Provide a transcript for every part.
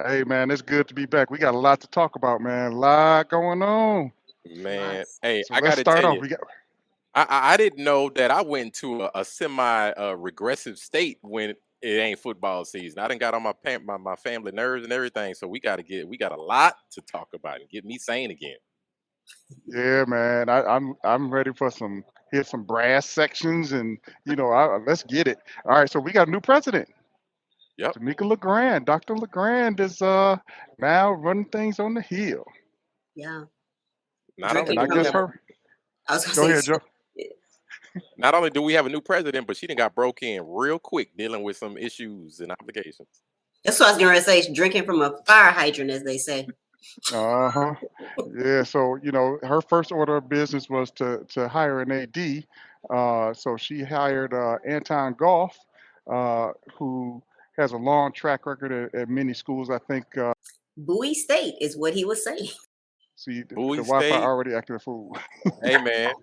Hey man, it's good to be back. We got a lot to talk about, man. A lot going on. Man, Lots. hey, So I let's gotta start tell off. you, We got I didn't know that I went to a semi regressive state when it ain't football season. I done got on my family nerves and everything. So we got a lot to talk about and get me sane again. yeah, man. I'm ready for some brass sections and let's get it. All right, so we got a new president, Yep. Tomikia LeGrande. Dr. LeGrande is now running things on the hill, Yeah. Not only and Drinking I do we from guess a, have her. I was gonna Go say, ahead, Joe. not only do we have a new president, but she done got broke in real quick dealing with some issues and obligations. that's what I was gonna say. Drinking from a fire hydrant, as they say. Uh-huh. Yeah, so her first order of business was to hire an AD. So she hired Anton Goff, who has a long track record at many schools. I think Bowie State is what he was saying. see the Bowie Wi-Fi State, already acted a fool. hey man,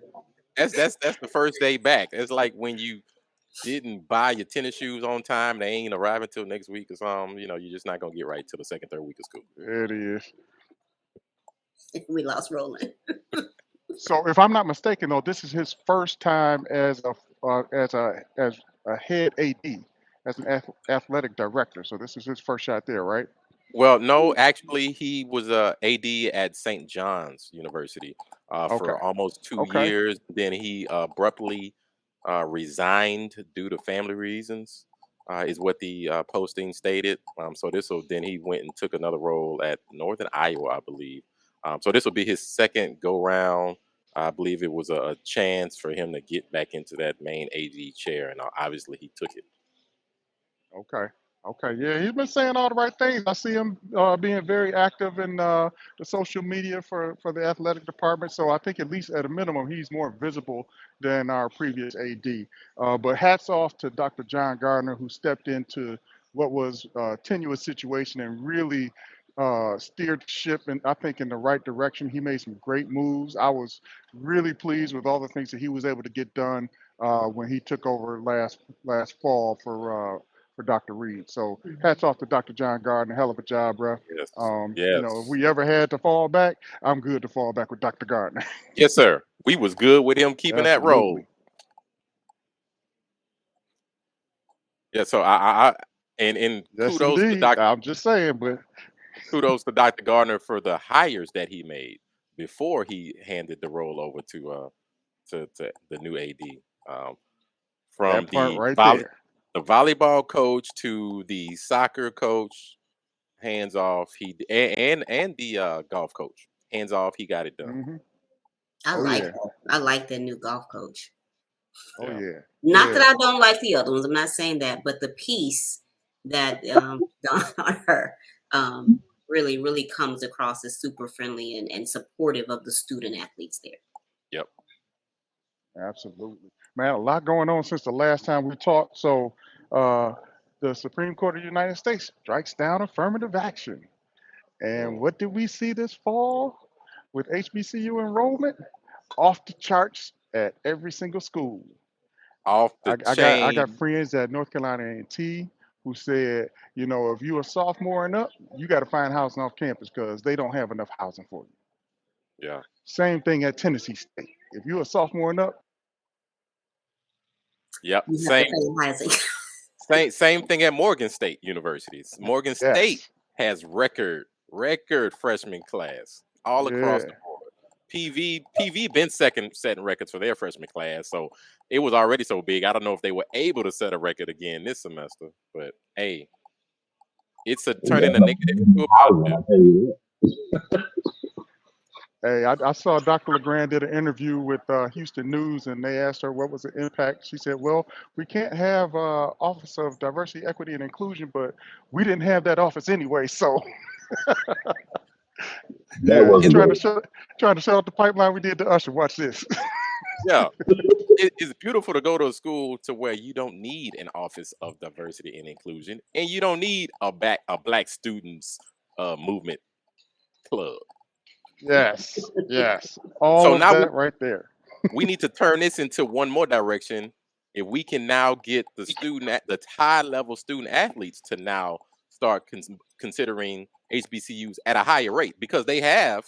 that's the first day back. It's like when you didn't buy your tennis shoes on time, they ain't arriving till next week or something. You're just not gonna get right till the second, third week of school. It is. We lost Roland. So if I'm not mistaken, though, this is his first time as a head AD, as an athletic director. So this is his first shot there, right? Well, no, actually, he was a AD at St. John's University Okay. for almost two Okay. years. Then he abruptly resigned due to family reasons, is what the posting stated. So then he went and took another role at Northern Iowa, I believe. So this will be his second go round. I believe it was a chance for him to get back into that main AD chair, and obviously he took it. Okay. Okay. Yeah, he's been saying all the right things. I see him being very active in the social media for the athletic department. So I think at least at a minimum, he's more visible than our previous AD. But hats off to Dr. John Gardner, who stepped into what was a tenuous situation and really steered the ship, and I think in the right direction. He made some great moves. I was really pleased with all the things that he was able to get done when he took over last fall for Dr. Reed. So hats off to Dr. John Gardner. Hell of a job, bro. Yes, If yes. we ever had to fall back, I'm good to fall back with Dr. Gardner. Yes, sir. We was good with him keeping that role. Absolutely. Yeah. So I and Yes, indeed. I'm just saying, but Kudos to Dr. Gardner for the hires that he made before he handed the role over to the new AD. Um, from that part right there. the volleyball coach to the soccer coach, hands off. And the golf coach, hands off. He got it done. Hmm. I Oh like yeah. her. I like the new golf coach. Oh Yeah. yeah. Not that Yeah. I don't like the other ones. I'm not saying that, but the piece that done on her really, really comes across as super friendly and supportive of the student athletes there. Yep. Absolutely. Man, a lot going on since the last time we talked. So uh, the Supreme Court of the United States strikes down affirmative action. And Mm. what did we see this fall with HBCU enrollment? Off the charts at every single school. Off the I got chain. friends at North Carolina A&T who said, if you're a sophomore and up, you got to find housing off campus because they don't have enough housing for you. Yeah. Same thing at Tennessee State. If you're a sophomore and up, Yep. You have to pay housing. Same thing at Morgan State Universities. Morgan State yes, has record freshman class all across yeah, the board. PV been second setting records for their freshman class, so it was already so big. I don't know if they were able to set a record again this semester, but hey, it's a turning a negative into a positive. Hey, I saw Dr. LeGrand did an interview with Houston News, and they asked her what was the impact. She said, "Well, we can't have Office of Diversity, Equity, and Inclusion, but we didn't have that office anyway." So, That yeah, was she a It's great. trying to shut up the pipeline we did to Usher. Watch this. yeah, it's beautiful to go to a school to where you don't need an Office of Diversity and Inclusion, and you don't need a black students movement club. Yes, yes, all So of now that right there. we need to turn this into one more direction. If we can now get the high level student athletes to now start considering HBCUs at a higher rate, because they have,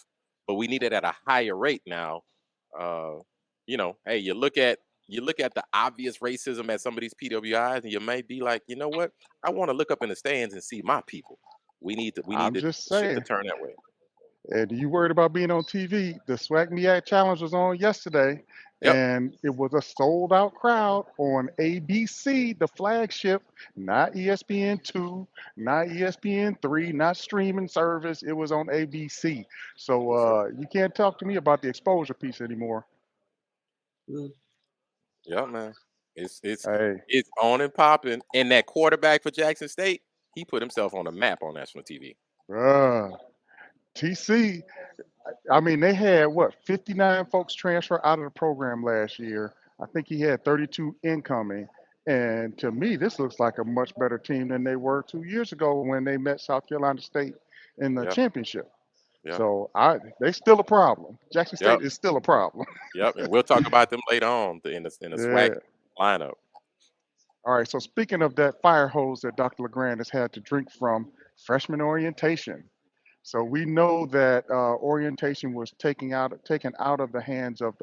but we need it at a higher rate now. Hey, you look at the obvious racism at some of these PWIs, and you may be like, you know what? I want to look up in the stands and see my people. We need I'm to just shift the saying. turn that way. And you worried about being on TV? The Swag Me Act Challenge was on yesterday, Yep. and it was a sold out crowd on ABC, the flagship, not ESPN2, not ESPN3, not streaming service. It was on ABC. So Yes, sir. you can't talk to me about the exposure piece anymore. Mm. Yeah, man. It's it's Hey, it's on and popping. And that quarterback for Jackson State, he put himself on the map on national TV. uh, TC. I mean, they had what 59 folks transfer out of the program last year. I think he had 32 incoming. And to me, this looks like a much better team than they were 2 years ago when they met South Carolina State in the Yeah, championship. yeah, So they still a problem. Jackson yep, State is still a problem. yep. And we'll talk about them later on in the swag Yeah. lineup. All right. So speaking of that fire hose that Dr. LeGrande has had to drink from, freshman orientation. So we know that orientation was taken out of the hands of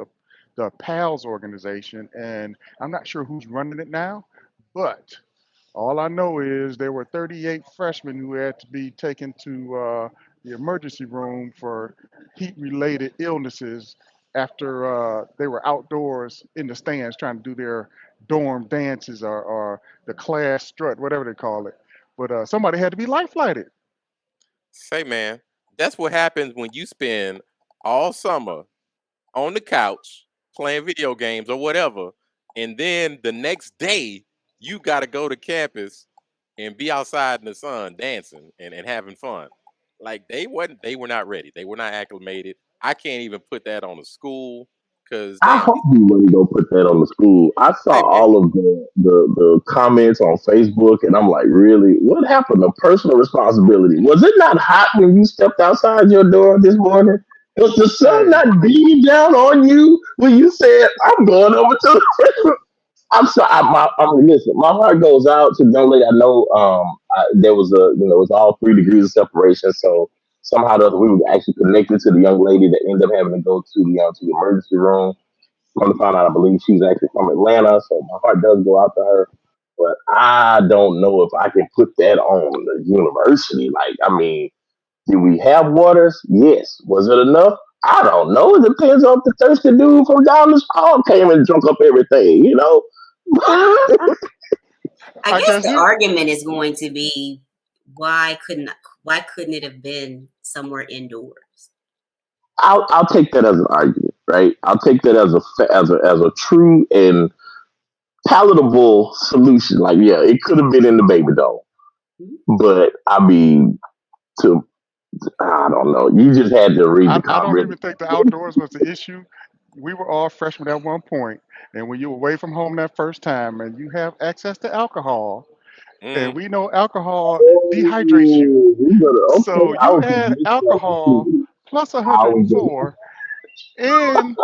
the PALS organization, and I'm not sure who's running it now, but all I know is there were 38 freshmen who had to be taken to the emergency room for heat-related illnesses after they were outdoors in the stands trying to do their dorm dances or the class strut, whatever they call it. But somebody had to be life flighted. Say, man, that's what happens when you spend all summer on the couch playing video games or whatever, and then the next day you got to go to campus and be outside in the sun dancing and having fun. Like they were not ready. They were not acclimated. I can't even put that on the school because I damn, hope you wouldn't go put that on the school. I saw hey man, all of the comments on Facebook, and I'm like, really? What happened to personal responsibility? Was it not hot when you stepped outside your door this morning? Was the sun Hey, not beating down on you when you said, "I'm going over to the"? I'm sorry. Listen. My heart goes out to the young lady. I know there was it was all 3 degrees of separation. So somehow or other, we were actually connected to the young lady that ended up having to go to the emergency room. Come to find out, I believe she's actually from Atlanta. So my heart does go out to her. But I don't know if I can put that on the university. Like, I mean, do we have waters? Yes. Was it enough? I don't know. It depends on if the thirsty dude from down the hall came and drunk up everything, you know? I I guess guess the you. argument is going to be why couldn't why couldn't it have been somewhere indoors? I'll take that as an argument, right? I'll take that as a true and palatable solution. Like, yeah, it could have been in the baby doll, Mhm. but I mean, to I don't know. You just had to read the I don't comment. even think the outdoors was the issue. We were all freshmen at one point, and when you're away from home that first time and you have access to alcohol, and mm, we know alcohol dehydrates you. Oh, okay. So I you was add alcohol plus I was gonna, 104, and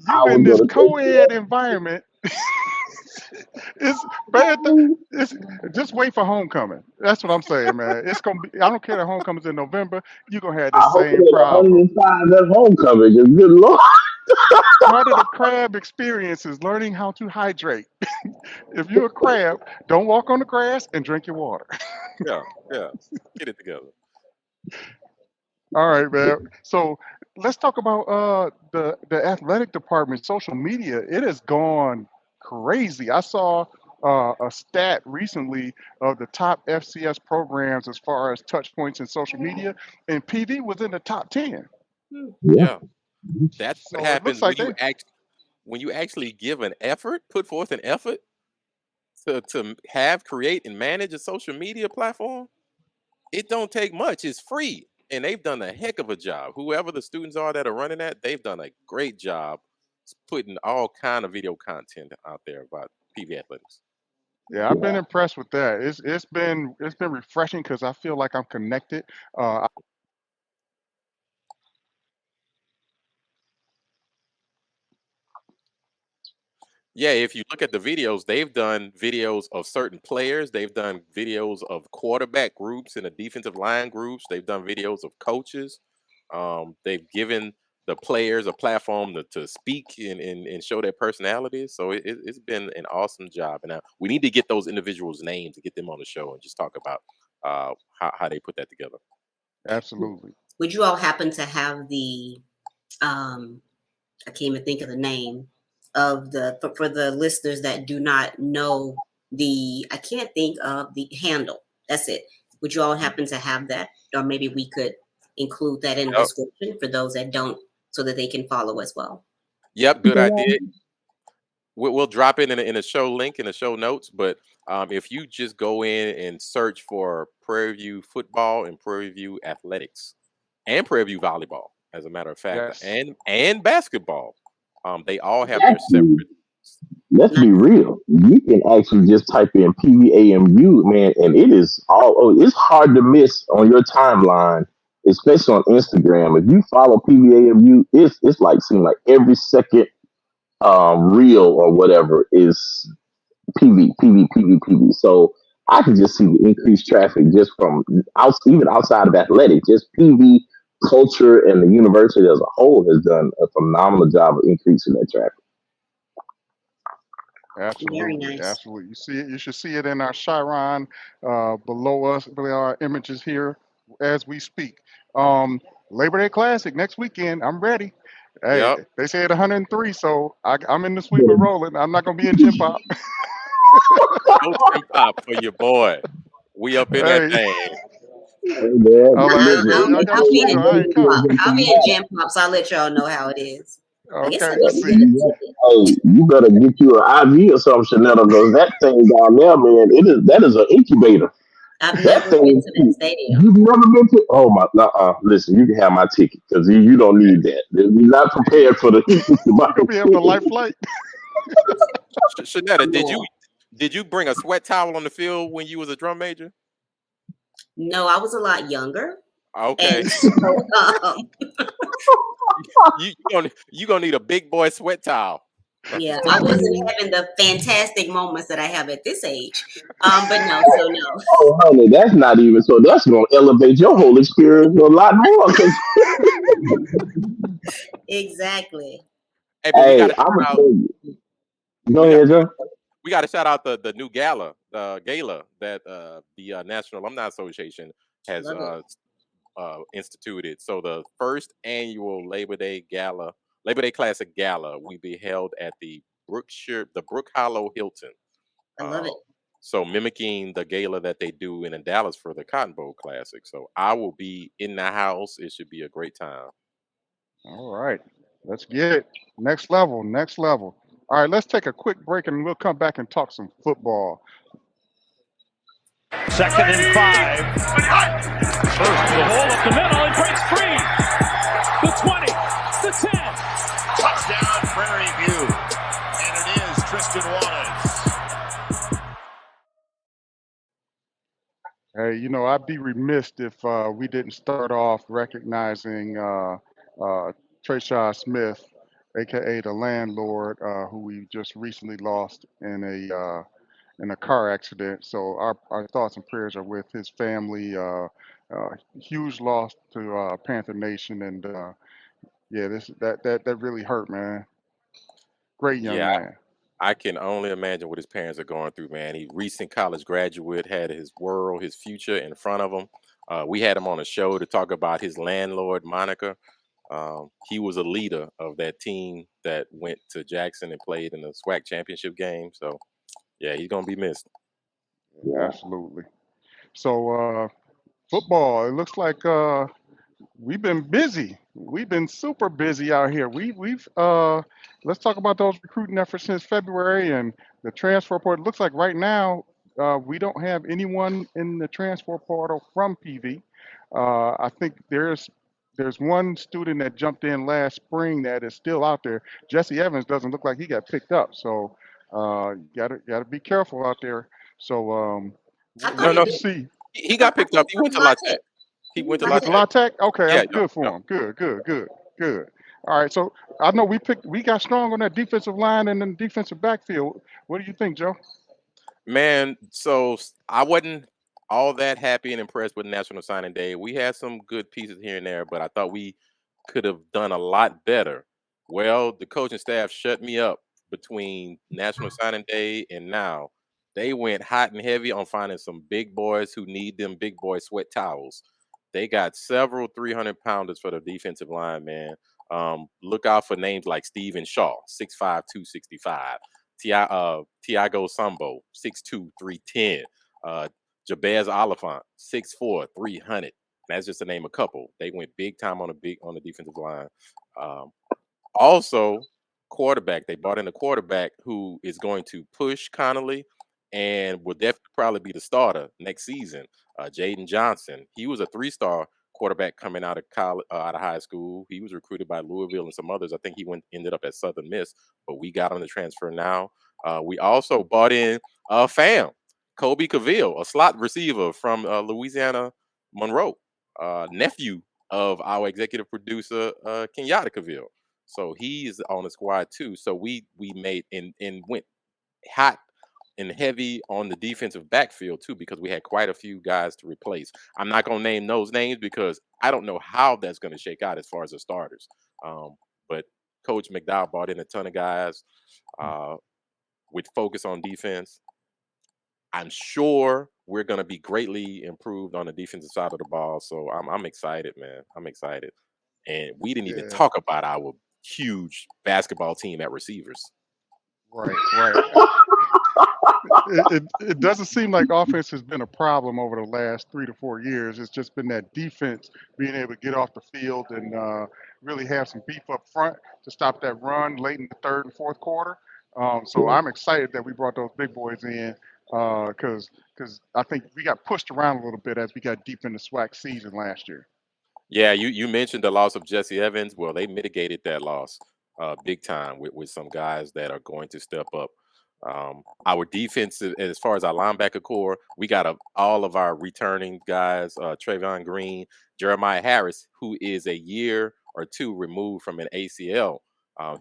I you in was this gonna co-ed environment. It's bad. It's just wait for homecoming. That's what I'm saying, man. It's gonna be. I don't care that homecoming's in November. You're gonna have the I hope it same ain't problem. 105 at homecoming. 'Cause good lord. Part of the crab experience is learning how to hydrate. If you're a crab, don't walk on the grass and drink your water. yeah, yeah. Get it together. All right, man. So let's talk about the athletic department, social media. It has gone crazy. I saw a stat recently of the top FCS programs as far as touch points in social media, and PV was in the top 10. Hmm. Yeah. Yeah, that's what So it looks happens like they. when you actually give an effort, put forth an effort to have, create, and manage a social media platform. It don't take much. It's free, and they've done a heck of a job. Whoever the students are that are running that, they've done a great job putting all kind of video content out there about PV athletics. Yeah, I've been impressed with that. It's been refreshing because I feel like I'm connected. Uh, Yeah, if you look at the videos, they've done videos of certain players. They've done videos of quarterback groups and the defensive line groups. They've done videos of coaches. They've given the players a platform to speak and show their personalities. So it's been an awesome job. And we need to get those individuals' names to get them on the show and just talk about how they put that together. Absolutely. Would you all happen to have the I can't even think of the name of for the listeners that do not know I can't think of the handle. That's it. Would you all happen to have that? Or maybe we could include that in the Yep, description for those that don't, so that they can follow as well. yep, good idea. We'll drop it in a show link in the show notes. But if you just go in and search for Prairie View football and Prairie View athletics and Prairie View volleyball, as a matter of fact, Yes. and basketball, they all have their separate. Let's be real. You can actually just type in PVAMU, man, and it is it's hard to miss on your timeline, especially on Instagram. If you follow PVAMU, it's like seeing like every second reel or whatever is PV. So I can just see the increased traffic just from even outside of athletics, just PV culture, and the university as a whole has done a phenomenal job of increasing that traffic. Very Absolutely, nice. absolutely. You see it. You should see it in our Chiron below us, below our images here as we speak. Labor Day Classic next weekend. I'm ready. Hey, Yep, they said 103, so I'm in the suite with Roland. I'm not gonna be in gym pop. no Tim Pop for your boy. We up in that Hey, thing. Hey, man, I'm like, I'll, hey, I'll, I got a I'll be suite. in I gym ain't coming. pop. I'll be in gym pop, so I'll let y'all know how it is. I guess I Okay, need to get a see. ticket. Hey, you better get you an IV or something, Shaunetta, because that thing down there, man, that is an incubator. I've That never been thing, to that stadium. you've never been to. Oh my, listen, you can have my ticket because you don't need that. You're not prepared for the. You gonna be having a light flight. Shaunetta, did you No, did you bring a sweat towel on the field when you was a drum major? no, I was a lot younger, Okay, and so you gonna need a big boy sweat towel. yeah, I wasn't having the fantastic moments that I have at this age. But no, so no, Oh, honey, that's not even so. That's gonna elevate your whole experience a lot more. Because exactly. Hey, but we hey, gotta I'm gonna shout out tell you. Go we got ahead, Joe. we gotta shout out the new gala that the National Alumni Association has Love it. instituted. So the first annual Labor Day Classic Gala, will be held at the Brook Hollow Hilton. I love Uh, it. so mimicking the gala that they do in Dallas for the Cotton Bowl Classic. So I will be in the house. It should be a great time. All right, let's get it. Next level, next level. All right, let's take a quick break and we'll come back and talk some football. 2nd and 5. First to the hole up the middle. He breaks free. The 20. The 10. Touchdown, Prairie View. And it is Tristan Wallace. Hey, I'd be remiss if we didn't start off recognizing Trayshawn Smith, aka the landlord, who we just recently lost in a car accident. So our thoughts and prayers are with his family. Huge loss to Panther Nation, and yeah, that really hurt, man. Great young Yeah, man. I can only imagine what his parents are going through, man. He recent college graduate, had his world, his future in front of him. We had him on a show to talk about his landlord moniker. He was a leader of that team that went to Jackson and played in the SWAC championship game. So yeah, he's gonna be missed. Absolutely. So football. It looks like we've been busy. We've been super busy out here. We've let's talk about those recruiting efforts since February and the transfer portal. It looks like right now we don't have anyone in the transfer portal from PV. I think there's one student that jumped in last spring that is still out there. Jesse Evans doesn't look like he got picked up, so gotta be careful out there. So I we'll thought No, he no, get to did. see. he I got thought picked he up. was He from went to La La Tech. Tech. He went to He La went to Tech. La Tech. Okay, Yeah, good for yep. him. Good. Yeah. All right, so I know we got strong on that defensive line and then defensive backfield. What do you think, Joe? Man, so I wasn't all that happy and impressed with National Signing Day. We had some good pieces here and there, but I thought we could have done a lot better. Well, the coaching staff shut me up between National Signing Day and now. They went hot and heavy on finding some big boys who need them big boy sweat towels. They got several 300-pounders for the defensive line, man. Look out for names like Steven Shaw, 6'5", 265. Tiago Sambo, 6'2", 310. Jabez Oliphant, 6'4", 300. That's just to name a couple. They went big time on the defensive line. Um, Also, quarterback. They brought in a quarterback who is going to push Connolly and will definitely probably be the starter next season. Jaden Johnson. He was a 3-star quarterback coming out of college, out of high school. He was recruited by Louisville and some others. I think he ended up at Southern Miss, but we got him to transfer now. We also bought in FAM, Kobe Cavill, a slot receiver from Louisiana Monroe, nephew of our executive producer Kenyatta Cavill. So he's on the squad too. So we made and went hot and heavy on the defensive backfield too, because we had quite a few guys to replace. I'm not gonna name those names because I don't know how that's gonna shake out as far as the starters. But Coach McDowell brought in a ton of guys with focus on defense. I'm sure we're gonna be greatly improved on the defensive side of the ball. So I'm excited, man. I'm excited. And we didn't even Yeah, talk about our huge basketball team at receivers. right. It doesn't seem like offense has been a problem over the last 3 to 4 years. It's just been that defense being able to get off the field and really have some beef up front to stop that run late in the third and fourth quarter. So Yeah. I'm excited that we brought those big boys in because I think we got pushed around a little bit as we got deep in the SWAC season last year. Yeah, you mentioned the loss of Jesse Evans. Well, they mitigated that loss big time with some guys that are going to step up. Our defense, as far as our linebacker core, we got all of our returning guys, Trayvon Green, Jeremiah Harris, who is a year or two removed from an ACL.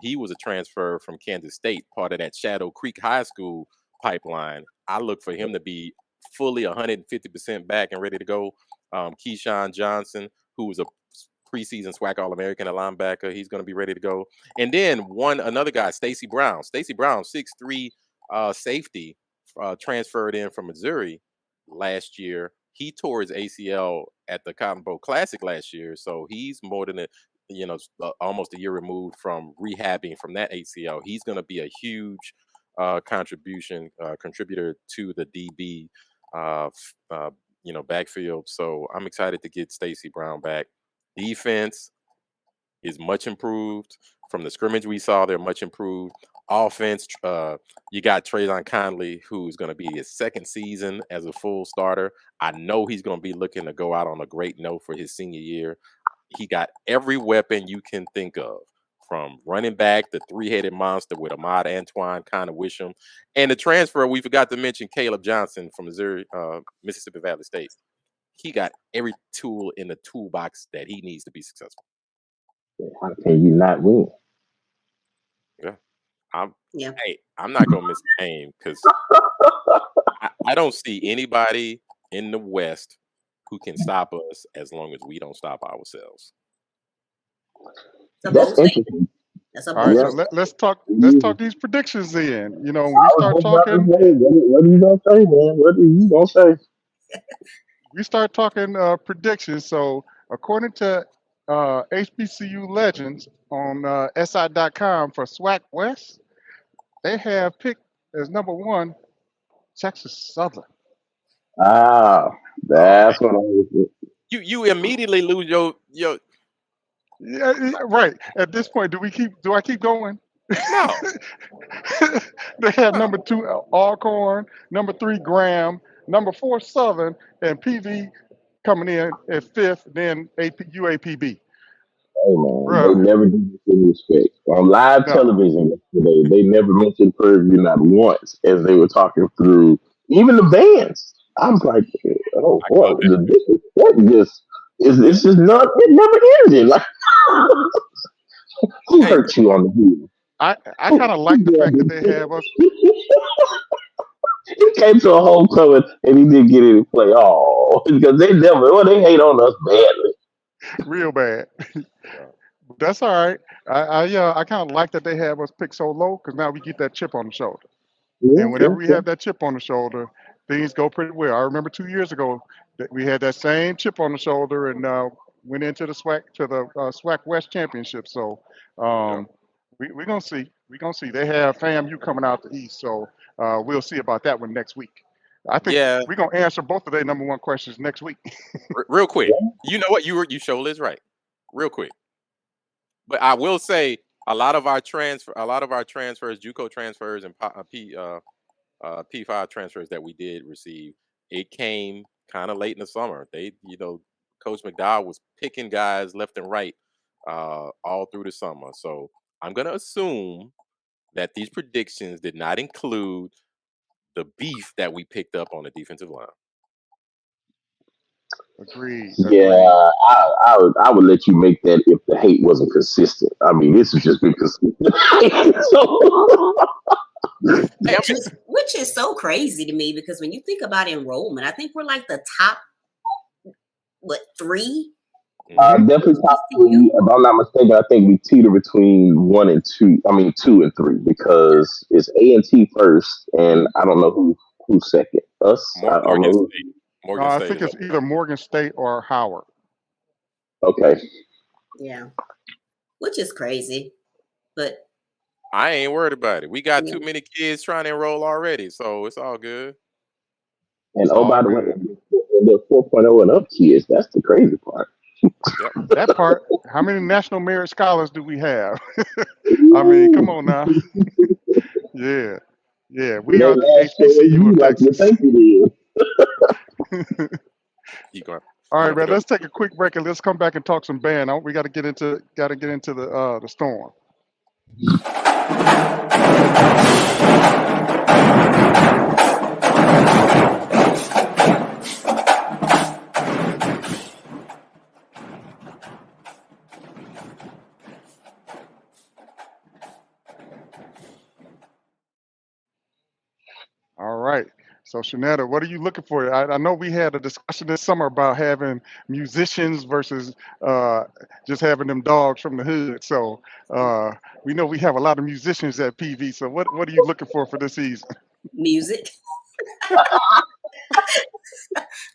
He was a transfer from Kansas State, part of that Shadow Creek High School pipeline. I look for him to be fully 150% back and ready to go. Keyshawn Johnson, who was a preseason SWAC All-American at linebacker, he's going to be ready to go. And then another guy, Stacy Brown, 6'3", safety, transferred in from Missouri last year. He tore his ACL at the Cotton Bowl Classic last year, so he's more than almost a year removed from rehabbing from that ACL. He's going to be a huge contributor to the DB backfield. So I'm excited to get Stacy Brown back. Defense is much improved from the scrimmage we saw. They're much improved. Offense, you got Traylon Conley, who's going to be his second season as a full starter. I know he's going to be looking to go out on a great note for his senior year. He got every weapon you can think of, from running back, the three-headed monster with Ahmad Antoine, kind of Wisham, and the transfer we forgot to mention, Caleb Johnson from Missouri, Mississippi Valley State. He got every tool in the toolbox that he needs to be successful. How can you not win? Yeah. Yeah. Hey, I'm not gonna miss the game because I don't see anybody in the West who can stop us as long as we don't stop ourselves. It's a That's bold statement. interesting. That's a All right, bold so Yeah. let's talk these predictions then. You know, when we I start was just about to talking say, what are you gonna say, man? What are you gonna say? predictions. So according to HBCU Legends on SI.com for SWAC West, they have picked as number one Texas Southern. Ah, Oh man, that's what I was. you immediately lose your Yeah, right. At this point, do I keep going? no. They have number two Alcorn, number three Graham, number four Southern, and PV coming in at fifth, then UAPB. Hey man, they Bruh, never give us any respect on live no. television yesterday. They never mentioned Prairie View not once as they were talking through even the bands. I was like, oh I boy, caught that. the disrespect just is it's just not it never ended. Like Who Hey, hurt you on the heel? I kind of like the fact that they have us He came to a homecoming and he didn't get any play. Oh, because they hate on us badly. real bad. uh, That's all right. I kind of like that they have us picked so low because now we get that chip on the shoulder. Yeah, And yeah, whenever we yeah. have that chip on the shoulder, things go pretty well. I remember 2 years ago that we had that same chip on the shoulder and went into the SWAC West Championship. So yeah. um, we're gonna see. We're gonna see. They have FAMU coming out the East, so we'll see about that one next week. I think Yeah, we're gonna answer both of their number one questions next week. real quick. You know what? You surely is right. Real quick. But I will say a lot of our transfers, JUCO transfers and P5 transfers that we did receive, it came kind of late in the summer. Coach McDowell was picking guys left and right all through the summer. So I'm gonna assume that these predictions did not include the beef that we picked up on the defensive line. Agreed. Yeah, Agreed. I would let you make that if the hate wasn't consistent. I mean, this has just been consistent. So, Hey, which is so crazy to me because when you think about enrollment, I think we're like the top three. Mm-hmm. definitely top three. If I'm not mistaken, I think we teeter between 1 and 2. I mean, 2 and 3 because it's A&T first, and I don't know who's second. Us. I don't Morgan know. State. No, Morgan I State think is up it's there. either Morgan State or Howard. Okay. Yeah, which is crazy, but I ain't worried about it. We got yeah. too many kids trying to enroll already, so it's all good. And It's oh, all by the way, good. the 4.0 and up kids. That's the crazy part. Yep. That part. How many national merit scholars do we have? I mean, come on now. Yeah, yeah. We They are the ask for HBCU you of like you Texas. think it is. You going? All You right, gonna put man. up? Let's take a quick break and let's come back and talk some band. We got to get into the storm. All right. So, Shaunetta, what are you looking for? I know we had a discussion this summer about having musicians versus just having them dogs from the hood. So, uh, we know we have a lot of musicians at PV. So, what are you looking for this season? Music.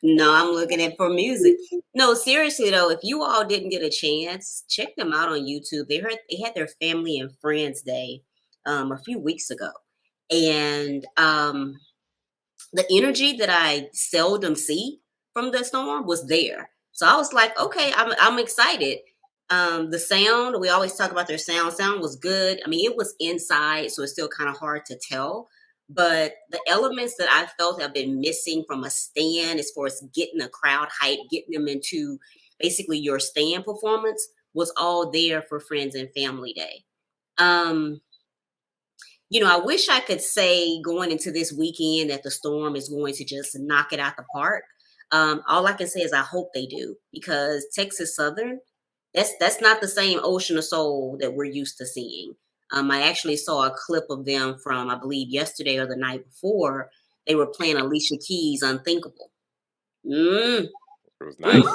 No, I'm looking at for music. No, seriously though, if you all didn't get a chance, check them out on YouTube. They had their Family and Friends Day a few weeks ago, and the energy that I seldom see from the storm was there. So I was like, okay, I'm excited. The sound, we always talk about their sound. Sound was good. I mean, it was inside, so it's still kind of hard to tell. But the elements that I felt have been missing from a stand as far as getting a crowd hype, getting them into basically your stand performance was all there for Friends and Family Day. I wish I could say going into this weekend that the storm is going to just knock it out the park. All I can say is I hope they do because Texas Southern, that's not the same Ocean of Soul that we're used to seeing. I actually saw a clip of them from, I believe, yesterday or the night before. They were playing Alicia Keys' Unthinkable. Mm, It was mm. nice.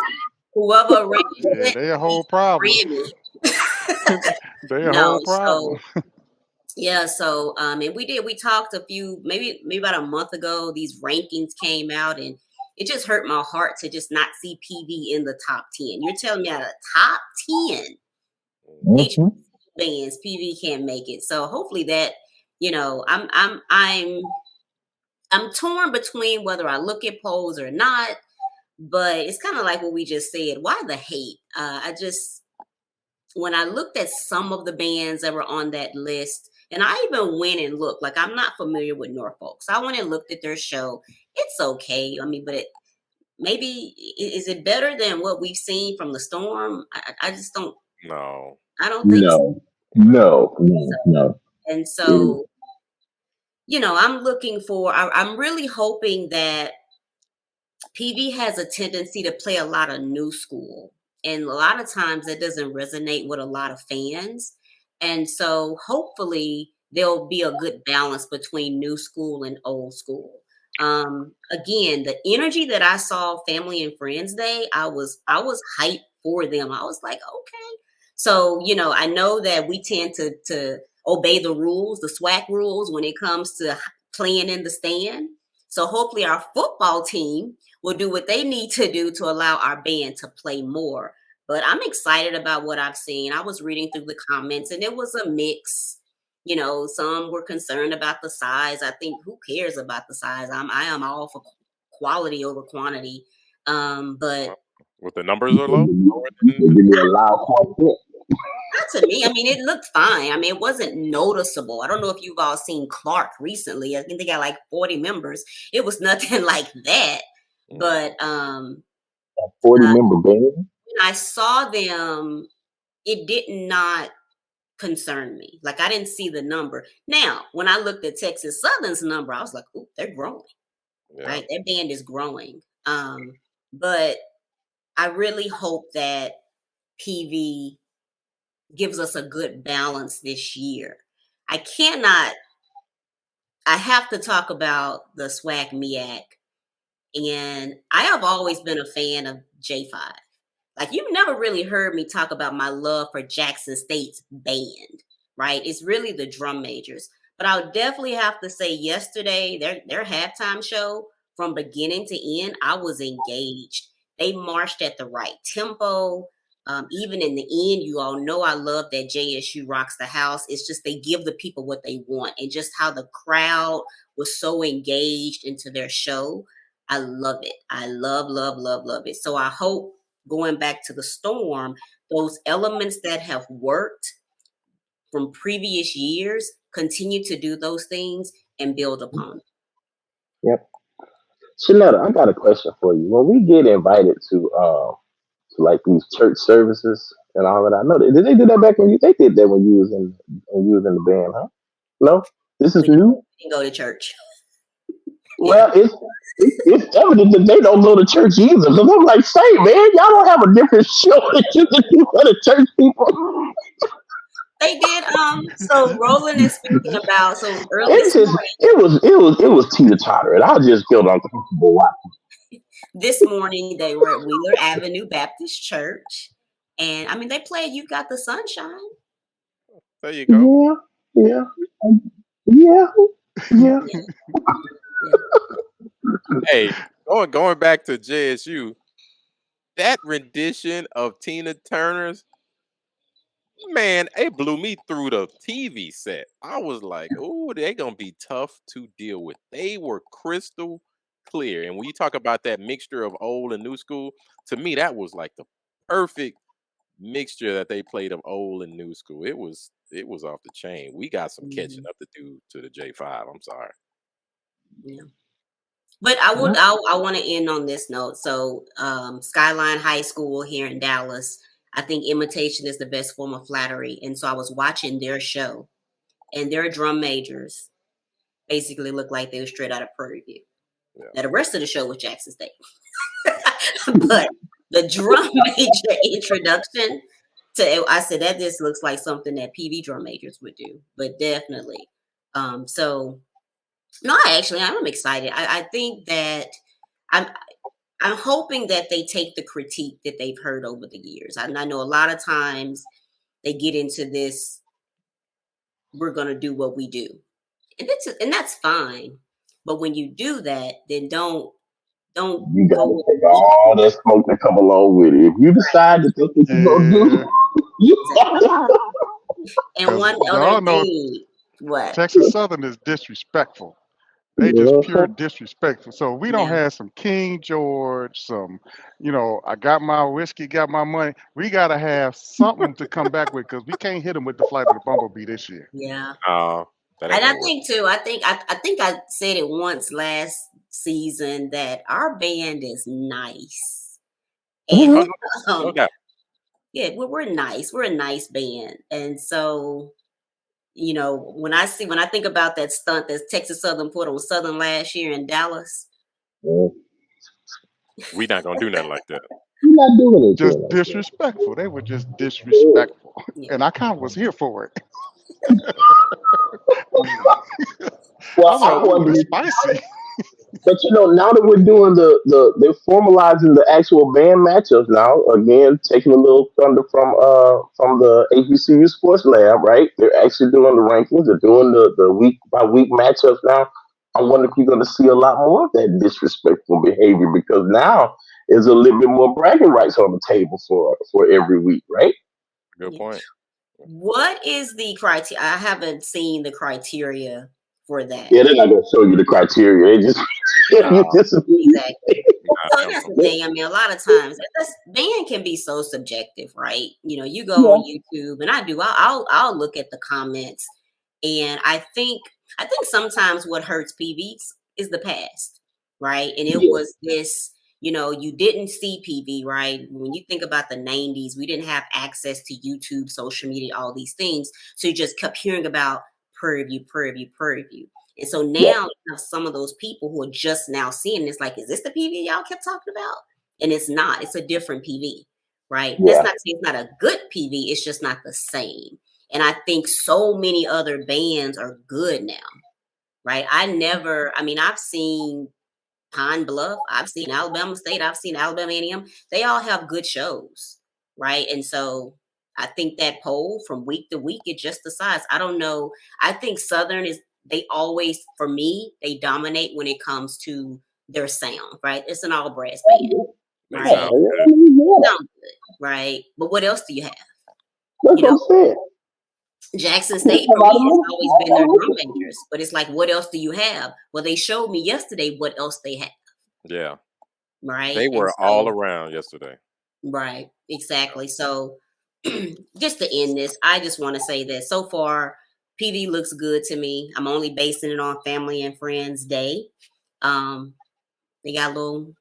Whoever arranged Yeah, that they a whole needs problem. a Grammy. They a whole No, problem. so yeah, so and we talked maybe about a month ago, these rankings came out and it just hurt my heart to just not see PV in the top 10. You're telling me out of the top 10 Mhm. HBCU bands, PV can't make it. So hopefully that, I'm torn between whether I look at polls or not, but it's kind of like what we just said. Why the hate? When I looked at some of the bands that were on that list, and I even went and looked, like I'm not familiar with Norfolk. So I went and looked at their show. It's okay. I mean, but maybe, is it better than what we've seen from the storm? I just don't, No, I don't think so. No, no. no, no, no. And It- so, I'm really hoping that PV has a tendency to play a lot of new school. And a lot of times that doesn't resonate with a lot of fans. And so hopefully there'll be a good balance between new school and old school. Again, the energy that I saw Family and Friends Day, I was hyped for them. I was like, okay. So, I know that we tend to obey the rules, the SWAC rules, when it comes to playing in the stand. So hopefully our football team will do what they need to do to allow our band to play more. But I'm excited about what I've seen. I was reading through the comments and it was a mix. Some were concerned about the size. I think who cares about the size? I am all for quality over quantity. But What the numbers are low? Give me a loud quartet. not to me. I mean, it looked fine. I mean, it wasn't noticeable. I don't know if you've all seen Clark recently. I think they got like 40 members. It was nothing like that. But 40-member band. when I saw them, it did not concern me. Like I didn't see the number. Now, when I looked at Texas Southern's number, I was like, "Ooh, they're growing." Yeah. Right? Their band is growing. But I really hope that PV gives us a good balance this year. I have to talk about the SWAC MEAC. And I have always been a fan of J5. Like you've never really heard me talk about my love for Jackson State's band, right? It's really the drum majors. But I'll definitely have to say yesterday, their halftime show from beginning to end, I was engaged. They marched at the right tempo. Even in the end, you all know I love that JSU rocks the house. It's just they give the people what they want, and just how the crowd was so engaged into their show. I love it. I love, love, love, love it. So I hope going back to the Storm, those elements that have worked from previous years continue to do those things and build upon it. Yep. Shaunetta, I got a question for you. When we get invited to like these church services and all of that, I know did they do that back when they did that when you was in the band, huh? No, this is new. We go to church. Well, it's evident that they don't go to church either. Because I'm like, say, man, y'all don't have a different show that you can do for the church people. They did. So Roland is speaking about early this morning. It was teeter-totter, and I just felt uncomfortable watching. This morning they were at Wheeler Avenue Baptist Church, and I mean they played "You Got the Sunshine." There you go. Yeah. Hey, going back to JSU, that rendition of Tina Turner's, man, it blew me through the TV set. I was like, "Oh, they're gonna be tough to deal with." They were crystal clear, and when you talk about that mixture of old and new school, to me, that was like the perfect mixture that they played of old and new school. It was off the chain. We got some catching up to do to the J5. I'm sorry. Yeah. But I want to end on this note. So Skyline High School here in Dallas, I think imitation is the best form of flattery. And so I was watching their show, and their drum majors basically looked like they were straight out of Prairie View. Yeah. Now the rest of the show was Jackson State. But the drum major introduction I said that this looks like something that PV drum majors would do, but definitely. So no, I'm excited. I think that I'm hoping that they take the critique that they've heard over the years. I know a lot of times they get into this, we're going to do what we do. And that's fine. But when you do that, then don't you gotta take all that smoke that come along with it. If you decide that that's what you're gonna do, and one other thing, what? Texas Southern is disrespectful. They just pure disrespectful. So we don't have some King George, I got my whiskey, got my money. We got to have something to come back with, because we can't hit them with the Flight of the Bumblebee this year. Yeah. And I think too, I think I said it once last season that our band is nice. And yeah, we're nice. We're a nice band. And so, when I think about that stunt that Texas Southern put on Southern last year in Dallas, We not gonna do nothing like that. You're not doing anything Just like that. disrespectful. They were just disrespectful, Yeah. and I kind of was here for it. I Well, was like, I'm "Ooh, this wondering. spicy." But now that we're doing they're formalizing the actual band matchups now. Again, taking a little thunder from the HBCU Sports Lab, right? They're actually doing the rankings. They're doing the week by week matchups now. I wonder if you're going to see a lot more of that disrespectful behavior because now there's a little bit more bragging rights on the table for every week, right? Good Yeah. point. What is the criteria? I haven't seen the criteria for that. Yeah, they're not going to show you the criteria. They just you Nah, just Exactly. So nah, that's the thing. I mean, a lot of times band can be so subjective, right? You go on yeah, YouTube, and I do. I'll look at the comments, and I think sometimes what hurts PVs is the past, right? And it yeah, was this. You didn't see PV, right? When you think about the 90s, we didn't have access to YouTube, social media, all these things. So you just kept hearing about Prairie View, Prairie View, Prairie View. And so now yeah, you have some of those people who are just now seeing this, like, is this the PV y'all kept talking about? And it's not. It's a different PV, right? That's yeah. not to say it's not a good PV. It's just not the same. And I think so many other bands are good now, right? I've seen Pine Bluff, I've seen Alabama State, I've seen Alabama A&M. They all have good shows, right? And so I think that poll from week to week, it just decides. I don't know. I think Southern they always, for me, they dominate when it comes to their sound, right? It's an all brass band, they Yeah, right? sound good. yeah. Sound good, right? But what else do you have? That's You what know, I'm saying. Jackson There's State a for lot me of has money. always been their drum majors, but it's like, what else do you have? Well, they showed me yesterday what else they have, Yeah, right? they And were all so, around yesterday. right, exactly. So, just to end this, I just want to say that so far, PV looks good to me. I'm only basing it on Family and Friends Day. They got brought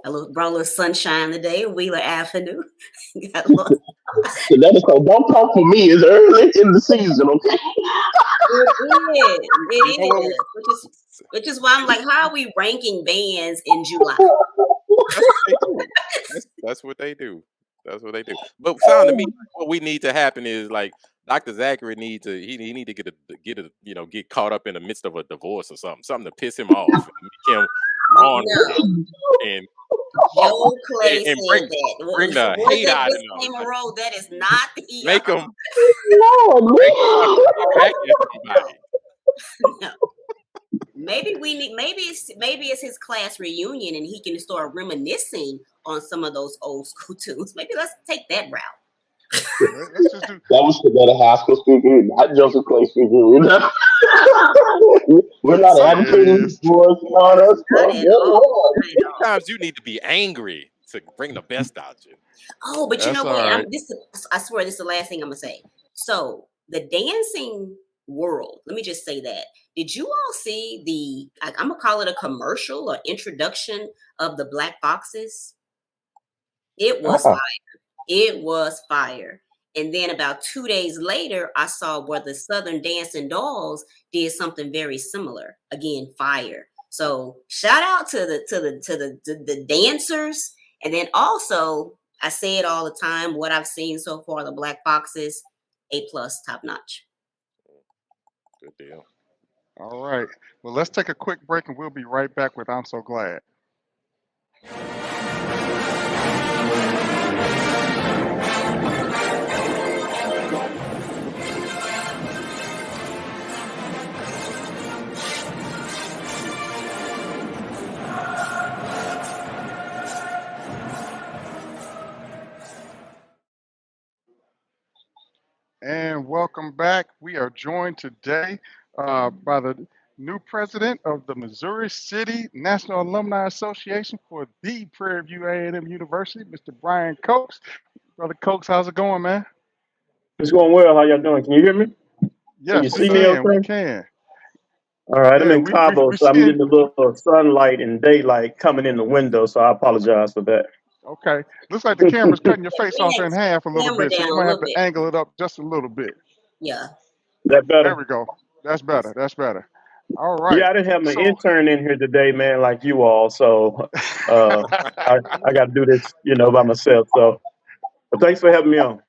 a little sunshine today, Wheeler Avenue. Got a little, So that is so. Don't talk for me. It's early in the season, okay? You know what? which is why I'm like, how are we ranking bands in July? That's what they do. That's what they do. That's what they do. But sound to me, like, what we need to happen is like Dr. Zachary need to he need to get caught up in the midst of a divorce or something to piss him off and make him on No, and Joe Clay and said that. bring the What is hate that out of him. disclaimer Like, road? That is not the make him Lord, make him want to get man. back at somebody. no. Maybe it's his class reunion and he can start reminiscing on some of those old school tunes. Maybe let's take that route. Let's just do. That was Shaunetta High School speaking, not Joseph Clay speaking. We're not Some advocating idiots. for all that Not stuff. at Good all. Lord. Not at all. Sometimes you need to be angry to bring the best out you. Oh, but you know That's all what? right. I swear this is the last thing I'm gonna say. So the dancing world, let me just say that. Did you all see I'm gonna call it a commercial or introduction of the Black Boxes? It was Uh-uh. fire. It was fire. And then about 2 days later, I saw where the Southern Dancing Dolls did something very similar. Again, fire. So shout out to the dancers. And then also, I say it all the time, what I've seen so far, the Black Boxes, A+, top notch. Good deal. All right. Well, let's take a quick break, and we'll be right back with I'm So Glad. And welcome back. We are joined today by the new president of the Missouri City National Alumni Association for the Prairie View A&M University, Mr. Brian Cokes. Brother Cokes, how's it going, man? It's going well. How y'all doing? Can you hear me? Can you Yes, we see me can. We okay? can. All right. I'm Yeah, in Cabo, we so I'm seeing. getting a little sunlight and daylight coming in the window, so I apologize for that. Okay. Looks like the camera's cutting your face We off had in half a little camera bit, so down you a might have little to bit. angle it up just a little bit. Yeah. That There better? we go. That's better. That's better. All right. Yeah, I didn't have my So, intern in here today, man, like you all. So uh, I got to do this, by myself. So, but thanks for having me on.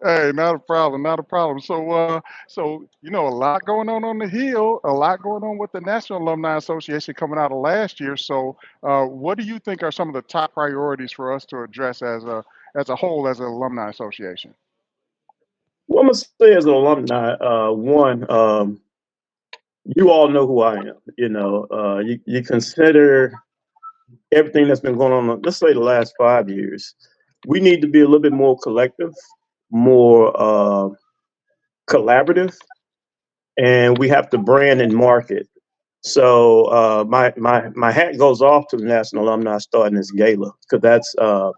hey, not a problem, not a problem. So a lot going on the Hill, a lot going on with the National Alumni Association coming out of last year. So, what do you think are some of the top priorities for us to address as a whole as an alumni association? Well, I'm gonna say as an alumni, one, you all know who I am. You consider everything that's been going on. Let's say the last 5 years. We need to be a little bit more collective, more collaborative, and we have to brand and market. So my hat goes off to the National Alumni starting this gala because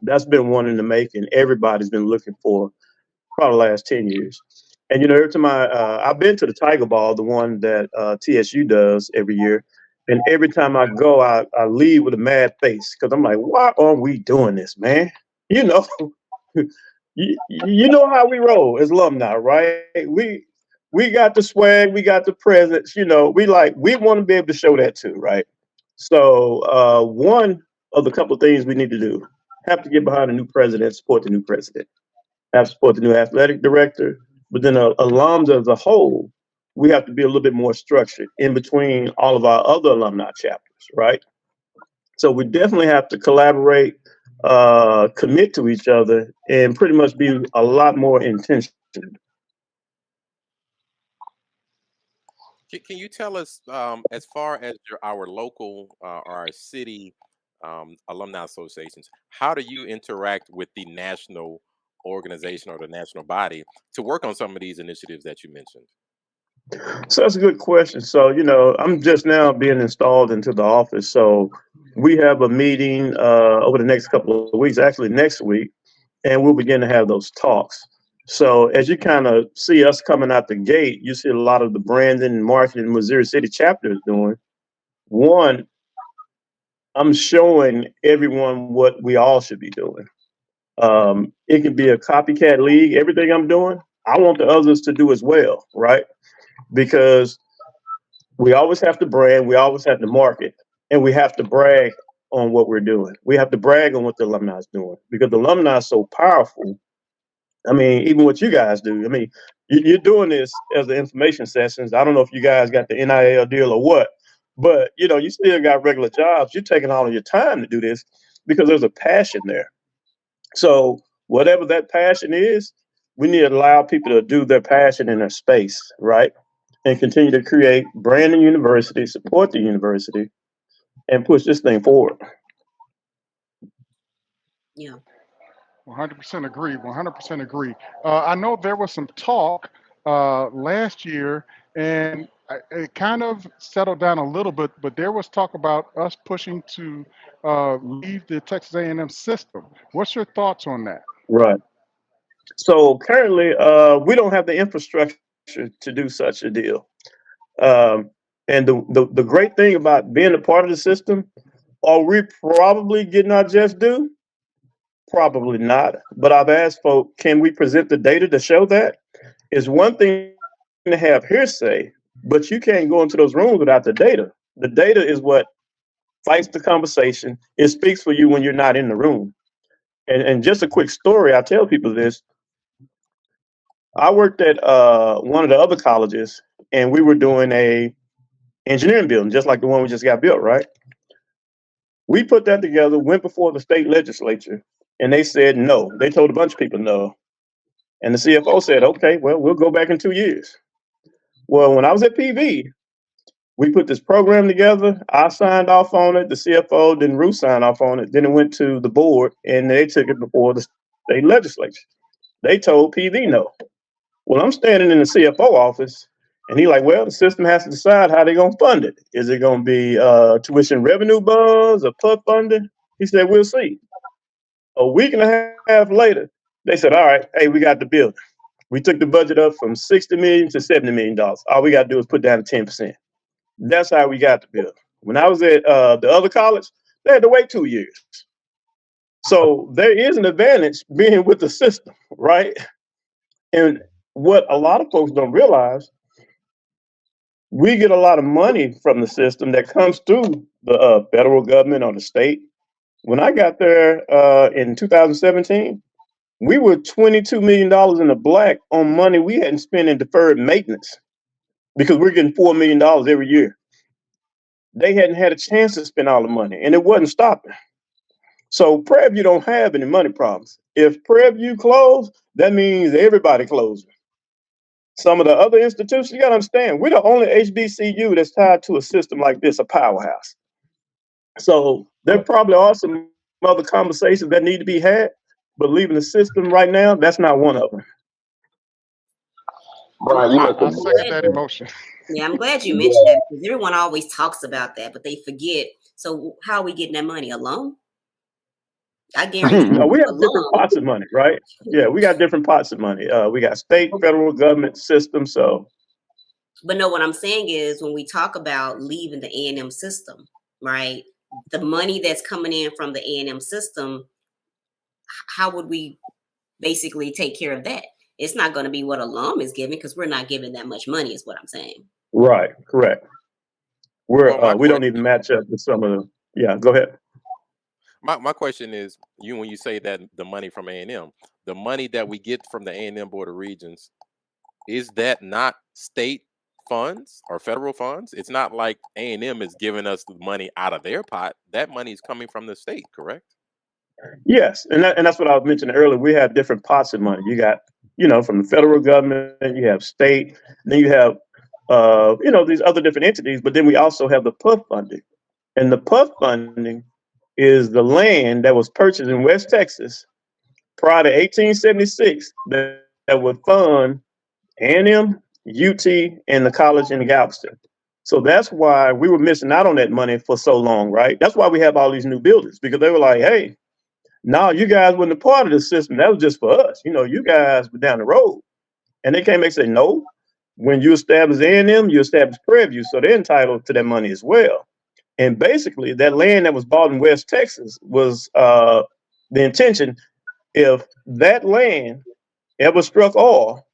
that's been one in the making. Everybody's been looking for probably the last 10 years. And every time I've been to the Tiger Ball, the one that TSU does every year, and every time I go, I leave with a mad face because I'm like, why aren't we doing this, man? You know, you know how we roll as alumni, right? We got the swag, we got the presence. We want to be able to show that too, right? So one of the couple of things we need to do have to get behind a new president, support the new president, have to support the new athletic director, but then alums as a whole, we have to be a little bit more structured in between all of our other alumni chapters, right? So we definitely have to collaborate, commit to each other, and pretty much be a lot more intentional. Can you tell us, as far as our local or our city alumni associations, how do you interact with the national organization or the national body to work on some of these initiatives that you mentioned? So that's a good question. So, I'm just now being installed into the office. So we have a meeting over the next couple of weeks, actually next week, and we'll begin to have those talks. So as you kind of see us coming out the gate, you see a lot of the branding and marketing Missouri City chapter is doing. One, I'm showing everyone what we all should be doing. It can be a copycat league. Everything I'm doing, I want the others to do as well, right? Because we always have to brand, we always have to market, and we have to brag on what we're doing. We have to brag on what the alumni is doing because the alumni is so powerful. I mean, even what you guys do. I mean, you're doing this as the information sessions. I don't know if you guys got the NIL deal or what, but you still got regular jobs. You're taking all of your time to do this because there's a passion there. So whatever that passion is, we need to allow people to do their passion in their space, right? And continue to create branding university, support the university, and push this thing forward. Yeah. 100% agree. 100% agree. I know there was some talk last year, and it kind of settled down a little bit. But there was talk about us pushing to leave the Texas A&M system. What's your thoughts on that? Right. So currently, we don't have the infrastructure to do such a deal. Um, and the great thing about being a part of the system, are we probably getting our just due? Probably not. But I've asked folks, can we present the data to show that? It's one thing to have hearsay, but you can't go into those rooms without the data. The data is what fights the conversation. It speaks for you when you're not in the room. And just a quick story, I tell people this. I worked at one of the other colleges, and we were doing a engineering building, just like the one we just got built, right? We put that together, went before the state legislature, and they said no. They told a bunch of people no. And the CFO said, okay, well, we'll go back in 2 years. Well, when I was at PV, we put this program together. I signed off on it. The CFO, then Ruth signed off on it. Then it went to the board, and they took it before the state legislature. They told PV no. Well, I'm standing in the CFO office, and he like, well, the system has to decide how they're going to fund it. Is it going to be tuition revenue bonds or PUD funding? He said, we'll see. A week and a half later, they said, all right, hey, we got the building. We took the budget up from $60 million to $70 million. All we got to do is put down 10%. That's how we got the building. When I was at the other college, they had to wait 2 years. So there is an advantage being with the system, right? And what a lot of folks don't realize, we get a lot of money from the system that comes through the federal government or the state. When I got there in 2017, we were $22 million in the black on money we hadn't spent in deferred maintenance because we're getting $4 million every year. They hadn't had a chance to spend all the money, and it wasn't stopping. So Prairie View don't have any money problems. If Prairie View closed, that means everybody closing. Some of the other institutions, you got to understand, we're the only HBCU that's tied to a system like this, a powerhouse. So there probably are some other conversations that need to be had, but leaving the system right now, that's not one of them. Brian, you make I a second that emotion. Yeah, I'm glad you mentioned that because everyone always talks about that, but they forget. So how are we getting that money? A loan? I guarantee No, we you have a different loan. pots of money, right? Yeah, we got different pots of money. We got state, federal government system. So, But no, what I'm saying is when we talk about leaving the A&M system, right? The money that's coming in from the A&M system, how would we basically take care of that? It's not going to be what alum is giving because we're not giving that much money, is what I'm saying. right, correct. Well, my We don't question, even match up with some of the. Yeah, go ahead. my question is, when you say that the money from A&M, the money that we get from the A&M Board of Regents, is that not state funds or federal funds? It's not like A&M is giving us the money out of their pot. That money is coming from the state, correct? Yes, and that's what I was mentioning earlier. We have different pots of money. You got, from the federal government, you have state, then you have, these other different entities. But then we also have the PUF funding, and the PUF funding is the land that was purchased in West Texas prior to 1876 that would fund A&M, UT, and the college in Galveston. So that's why we were missing out on that money for so long, right? That's why we have all these new buildings, because they were like, hey, no, you guys weren't a part of the system. That was just for us. You guys were down the road. And they came back and said, no, when you establish A&M, you establish Prairie View. So they're entitled to that money as well. And basically, that land that was bought in West Texas was the intention. If that land ever struck oil,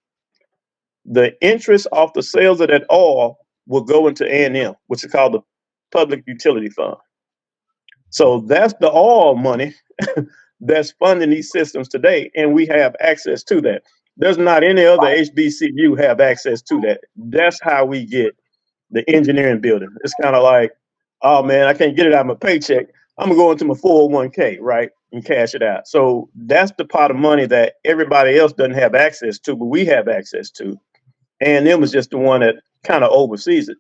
the interest off the sales of that oil will go into A&M, which is called the Public Utility Fund. So that's the oil money that's funding these systems today, and we have access to that. There's not any other HBCU have access to that. That's how we get the engineering building. It's kind of like, oh man, I can't get it out of my paycheck. I'm gonna go into my 401k, right, and cash it out. So that's the pot of money that everybody else doesn't have access to, but we have access to. And them is just the one that kind of oversees it.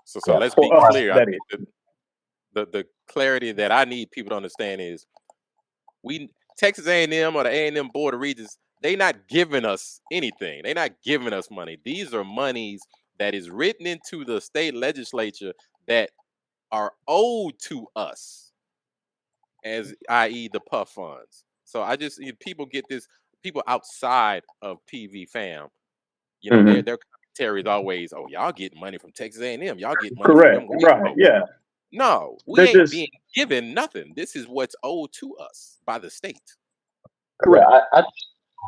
So let's be For us, clear. that is. The clarity that I need people to understand is Texas A&M or the A&M Board of Regents, they not giving us anything. They're not giving us money. These are monies that is written into the state legislature that are owed to us, as i.e. the PUF funds. So I just, people get this, people outside of PVFAM, their commentary is always, oh, y'all get money from Texas A&M. Y'all get money from them. Right, yeah. No, we They're ain't just being given nothing. This is what's owed to us by the state. correct. I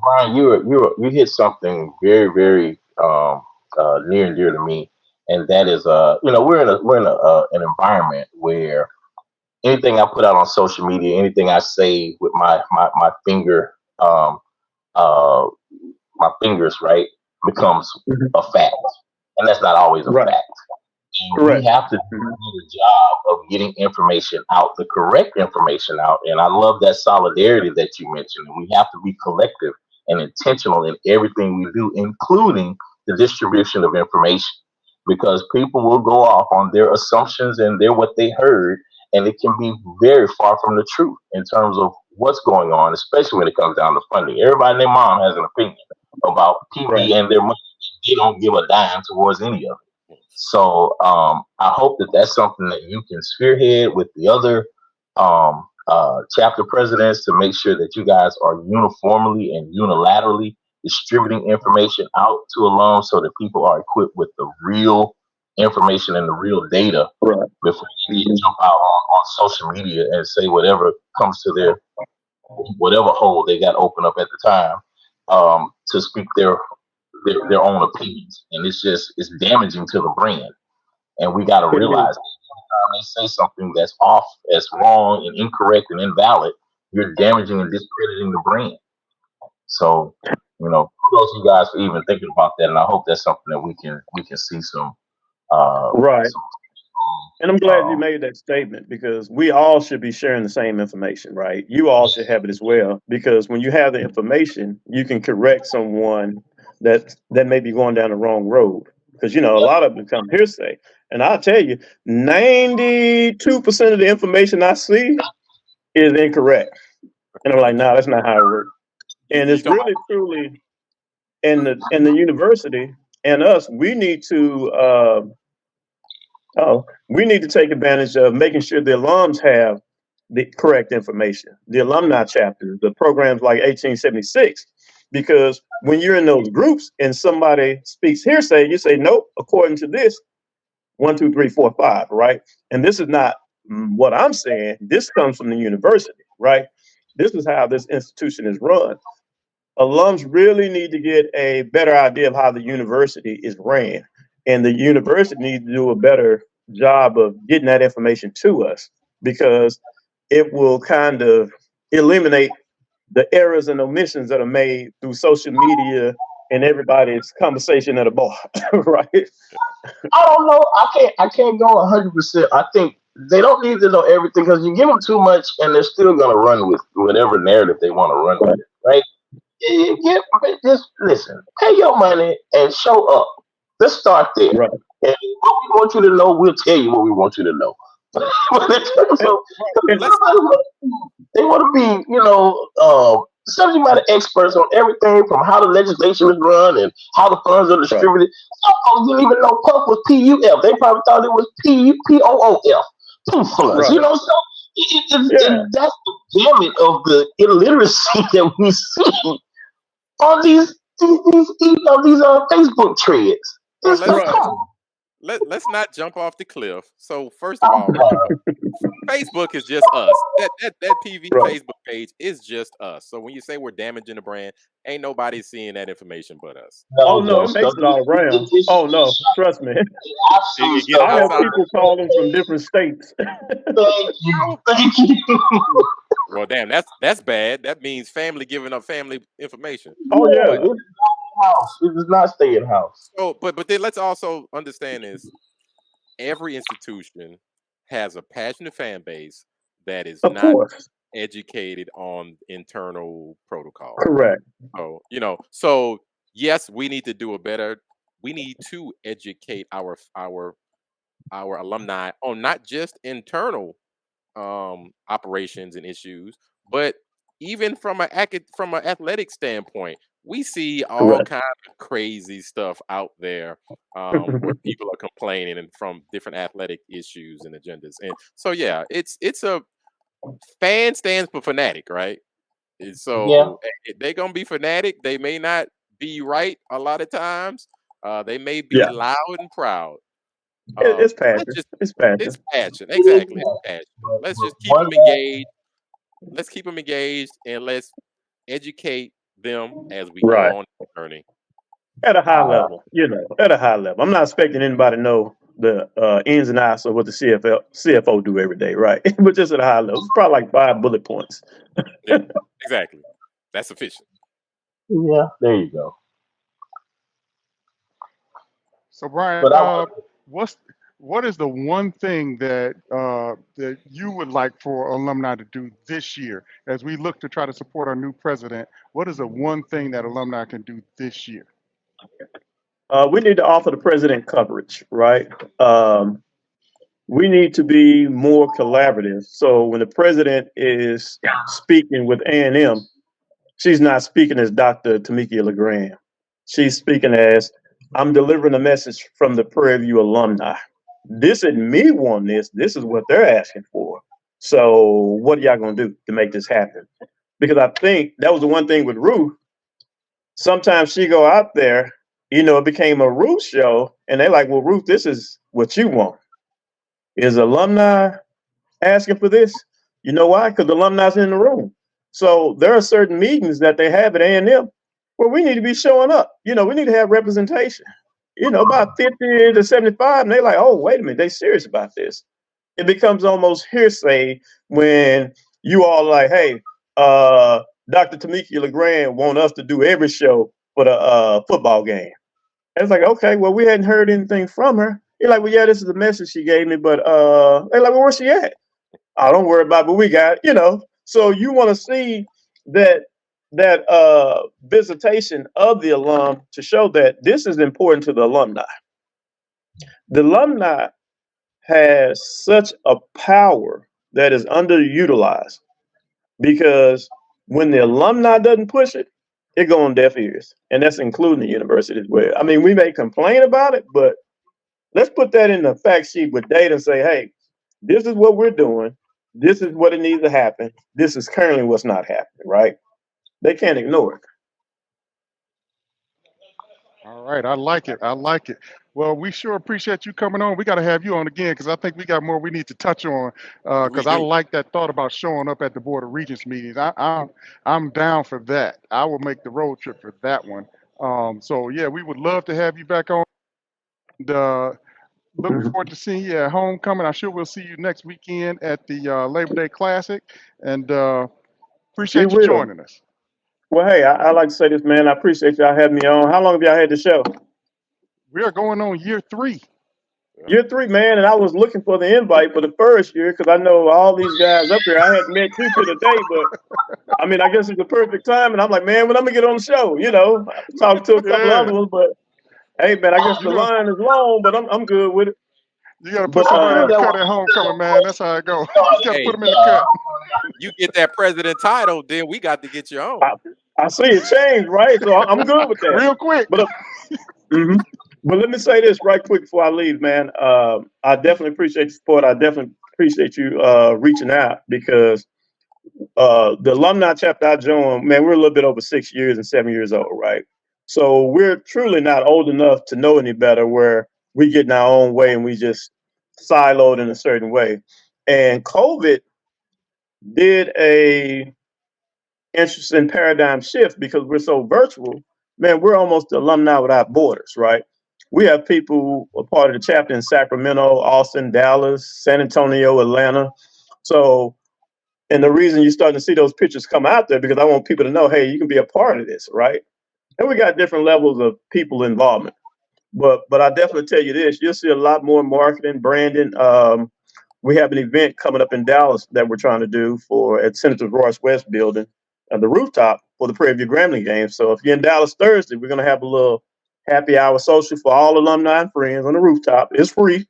Brian, you hit something very, very near and dear to me, and that is we're in an environment where anything I put out on social media, anything I say with my finger, uh, my fingers, right, becomes a fact, and that's not always a Right. fact. And we Correct. have to do the job of getting information out, the correct information out. And I love that solidarity that you mentioned. We have to be collective and intentional in everything we do, including the distribution of information, because people will go off on their assumptions and what they heard, and it can be very far from the truth in terms of what's going on, especially when it comes down to funding. Everybody and their mom has an opinion about Right. PV and their money. They don't give a dime towards any of it. So I hope that that's something that you can spearhead with the other chapter presidents to make sure that you guys are uniformly and unilaterally distributing information out to alums so that people are equipped with the real information and the real data Right. before you jump out on social media and say whatever comes to their whatever hole they got open up at the time to speak their their own opinions, and it's damaging to the brand. And we got to It is. realize that when they say something that's off, that's wrong and incorrect and invalid, you're damaging and discrediting the brand. So, kudos to you guys for even thinking about that, and I hope that's something that we can see some. Right. Some And I'm glad you made that statement, because we all should be sharing the same information, right? You all should have it as well, because when you have the information, you can correct someone that may be going down the wrong road. Because, a lot of them become hearsay. And I'll tell you, 92% of the information I see is incorrect. And I'm like, no, that's not how it works. And it's really truly in the university and us, we need to take advantage of making sure the alums have the correct information, the alumni chapters, the programs like 1876, because when you're in those groups and somebody speaks hearsay, you say, nope, according to this, 1, 2, 3, 4, 5, right? And this is not what I'm saying. This comes from the university, right? This is how this institution is run. Alums really need to get a better idea of how the university is ran. And the university needs to do a better job of getting that information to us, because it will kind of eliminate the errors and omissions that are made through social media and everybody's conversation at a bar, right? I don't know. I can't go 100%. I think they don't need to know everything, because you give them too much, and they're still gonna run with whatever narrative they want to run with, right? Just listen, pay your money and show up. Let's start there. Right. And what we want you to know, we'll tell you what we want you to know. So, they want to be, subject matter experts on everything from how the legislation is run and how the funds are distributed. Some folks didn't even know PUF was PUF. They probably thought it was POOF. PUF funds. So that's the gamut of the illiteracy that we see on these Facebook threads. Let's not jump off the cliff. So first of all, Facebook is just us. That PV Facebook page is just us. So when you say we're damaging the brand, ain't nobody seeing that information but us. No, it makes it all around. Oh no, trust me. I have people calling from different states. Thank you. Well, damn, that's bad. That means family giving up family information. Oh yeah. It does not stay in house. So, but then let's also understand this: every institution has a passionate fan base that is not educated on internal protocols. Correct. So, so yes, we need to do a better. We need to educate our alumni on not just internal operations and issues, but even from an athletic standpoint. We see all kinds of crazy stuff out there where people are complaining and from different athletic issues and agendas. And so, yeah, it's a fan stands for fanatic, right? And so they're going to be fanatic. They may not be right a lot of times. They may be loud and proud. It's passion. It's passion. It's passion. Exactly. It's passion. Let's just keep them engaged. Let's keep them engaged, and let's educate them as we go on the journey at a high level. At a high level. I'm not expecting anybody to know the ins and outs of what the CFO do every day, right? But just at a high level, it's probably like 5 bullet points. Yeah, exactly. That's sufficient. Yeah, there you go. So Brian, what is the one thing that that you would like for alumni to do this year as we look to try to support our new president? What is the one thing that alumni can do this year? We need to offer the president coverage, right? We need to be more collaborative. So when the president is speaking with A&M, she's not speaking as Dr. Tomikia LeGrande. She's speaking as, I'm delivering a message from the Prairie View alumni. This isn't me wanting this. This is what they're asking for. So what are y'all going to do to make this happen? Because I think that was the one thing with Ruth. Sometimes she go out there, it became a Ruth show. And they're like, well, Ruth, this is what you want. Is alumni asking for this? You know why? Because the alumni's in the room. So there are certain meetings that they have at A&M Well, we need to be showing up. We need to have representation. About 50 to 75, and they're like, oh, wait a minute, they serious about this. It becomes almost hearsay when you all are like, hey, Dr. Tomikia LeGrande want us to do every show for the football game. And it's like, okay, well, we hadn't heard anything from her. You're like, well, yeah, this is the message she gave me, but they're like, well, where's she at? Oh, don't worry about it, but we got it. So you want to see that visitation of the alum to show that this is important to the alumni. The alumni has such a power that is underutilized because when the alumni doesn't push it, it goes on deaf ears, and that's including the university as well. I mean, we may complain about it, but let's put that in the fact sheet with data and say, hey, this is what we're doing. This is what it needs to happen. This is currently what's not happening, right? They can't ignore it. All right, I like it. I like it. Well, we sure appreciate you coming on. We got to have you on again because I think we got more we need to touch on. We Because I do. like that thought about showing up at the Board of Regents meetings. I'm down for that. I will make the road trip for that one. So yeah, we would love to have you back on. And, looking forward to seeing you at homecoming. I'm sure we'll see you next weekend at the Labor Day Classic. And We appreciate you will. joining us. Well, hey, I like to say this, man. I appreciate y'all having me on. How long have y'all had the show? We are going on year 3. Year 3, man. And I was looking for the invite for the first year because I know all these guys up here. I hadn't met you to the day, but I mean, I guess it's the perfect time. And I'm like, man, when I'm gonna get on the show, I talked to a couple Yeah, other ones, but hey, man, I guess you the gonna line is long, but I'm good with it. you got to put But somebody in the cut at homecoming, man. That's how it goes. You got to put Hey, them in the cut. you get that president title, then we got to get your own. I see it change, right? So I'm good with that. Real quick. But mhm. But let me say this right quick before I leave, man. I definitely appreciate the support. I definitely appreciate you reaching out because the alumni chapter I joined, man, we're a little bit over 6 years and 7 years old, right? So we're truly not old enough to know any better where we get in our own way and we just siloed in a certain way. And COVID did a interesting paradigm shift because we're so virtual. Man, we're almost the alumni without borders, right? We have people who are part of the chapter in Sacramento, Austin, Dallas, San Antonio, Atlanta. So, and the reason you're starting to see those pictures come out there because I want people to know, hey, you can be a part of this, right? And we got different levels of people involvement. But I definitely tell you this, you'll see a lot more marketing, branding. We have an event coming up in Dallas that we're trying to do for at Senator Royce West building on the rooftop for the Prairie View Grambling game. So if you're in Dallas Thursday, we're going to have a little happy hour social for all alumni and friends on the rooftop. It's free,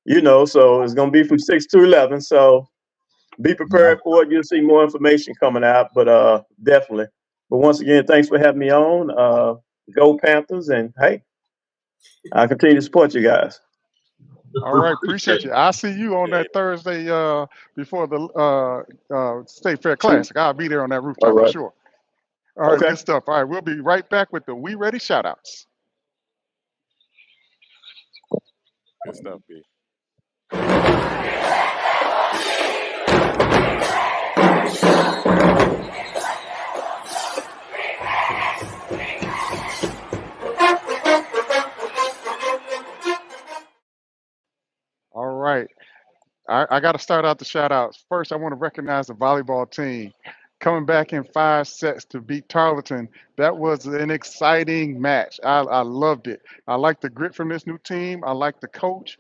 so it's going to be from 6 to 11. So be prepared for it. You'll see more information coming out, but definitely. But once again, thanks for having me on. Go Panthers, and hey, I'll continue to support you guys. All right, appreciate you. I'll see you on that Thursday before the State Fair Classic. I'll be there on that All rooftop for right. sure. All right, Okay. good stuff. All right, we'll be right back with the We Ready shoutouts. Good stuff, B. All right. I got to start out the shout outs. First, I want to recognize the volleyball team coming back in 5 sets to beat Tarleton. That was an exciting match. I loved it. I like the grit from this new team. I like the coach.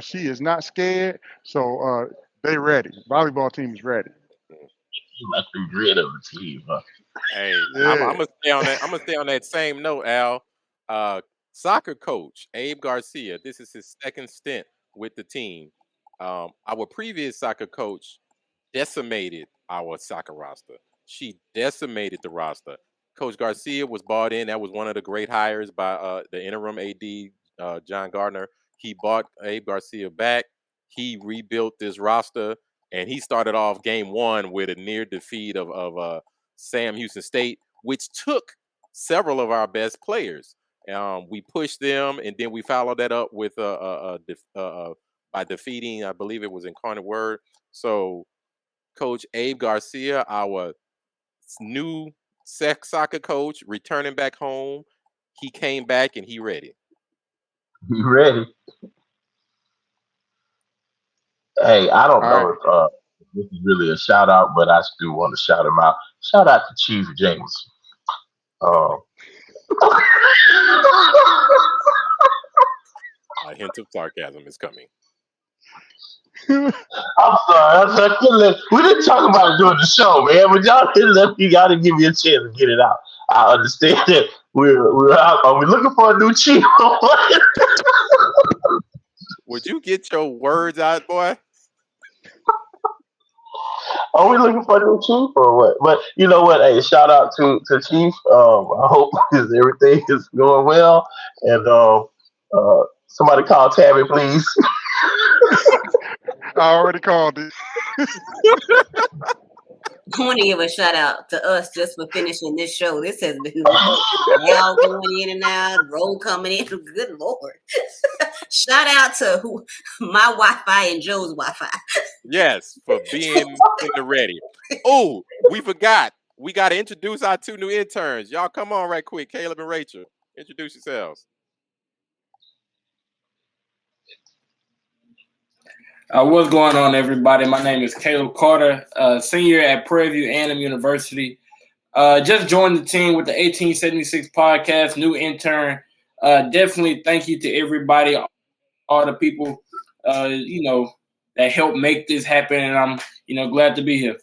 She is not scared. So they ready. Volleyball team is ready. Like the grid of the team, huh? Hey, I'm Yeah. gonna stay on that. I'm gonna stay on that same note, Al. Soccer coach Abe Garcia. This is his second stint with the team. Our previous soccer coach decimated our soccer roster. She decimated the roster. Coach Garcia was bought in. That was one of the great hires by the interim AD, John Gardner. He bought Abe Garcia back. He rebuilt this roster, and he started off game 1 with a near defeat of Sam Houston State, which took several of our best players. We pushed them, and then we followed that up with by defeating, I believe it was Incarnate Word. So Coach Abe Garcia, our new soccer coach returning back home. He came back and he ready. You ready? Hey, I don't All know right. if this is really a shout out, but I still want to shout him out. Shout out to Chief James. Uh, A hint of sarcasm is coming. I'm sorry. We didn't talk about it during the show, man. But y'all didn't let me. Y'all didn't give me a chance to get it out. I understand that we're out. Are we looking for a new chief? Would you get your words out, boy? Are we looking for a new chief or what? But you know what? Hey, shout out to Chief. I hope everything is going well. And somebody call Tabby, please. I already called it. I want to give a shout out to us just for finishing this show. This has been Al going in and out, Roll coming in. Good Lord. Shout out to my Wi-Fi and Joe's Wi-Fi. Yes, for being in the ready. Oh, we forgot. We got to introduce our 2 new interns. Y'all come on right quick. Caleb and Rachel, introduce yourselves. What's going on, everybody? My name is Caleb Carter, senior at Prairie View A&M University. Just joined the team with the 1876 podcast, new intern. Definitely thank you to everybody, all the people, that helped make this happen, and I'm, glad to be here.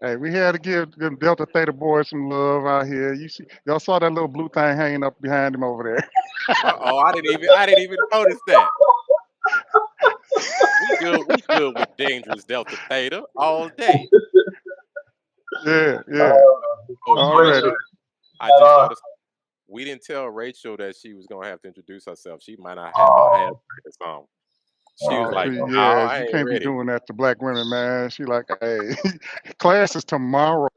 Hey, we had to give them Delta Theta boys some love out here. Y'all saw that little blue thing hanging up behind him over there. Uh-oh, I didn't even notice that. We good with dangerous Delta Theta all day. Yeah. Oh, Already. I just noticed we didn't tell Rachel that she was gonna have to introduce herself. She might not have her hand on. She was like, "No, I You ain't can't be ready." doing that to black women, man. She like, hey, class is tomorrow.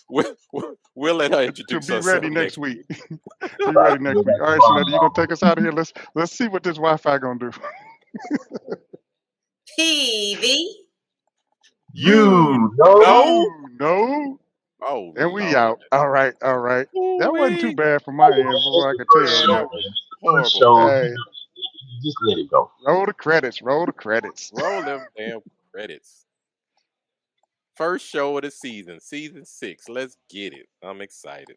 We'll let her She'll introduce be herself ready next week. week. Be ready next week. All right, Shaunetta, you gonna take us out of here? Let's see what this Wi-Fi gonna do. TV. You know? No. Oh, And we Lord. out. All right. That wasn't too Ooh-wee. bad for my end, from what I could tell. Man, Now. that was horrible. So Hey, just let it go. roll the credits. Roll them damn credits. First show of the season 6. Let's get it. I'm excited.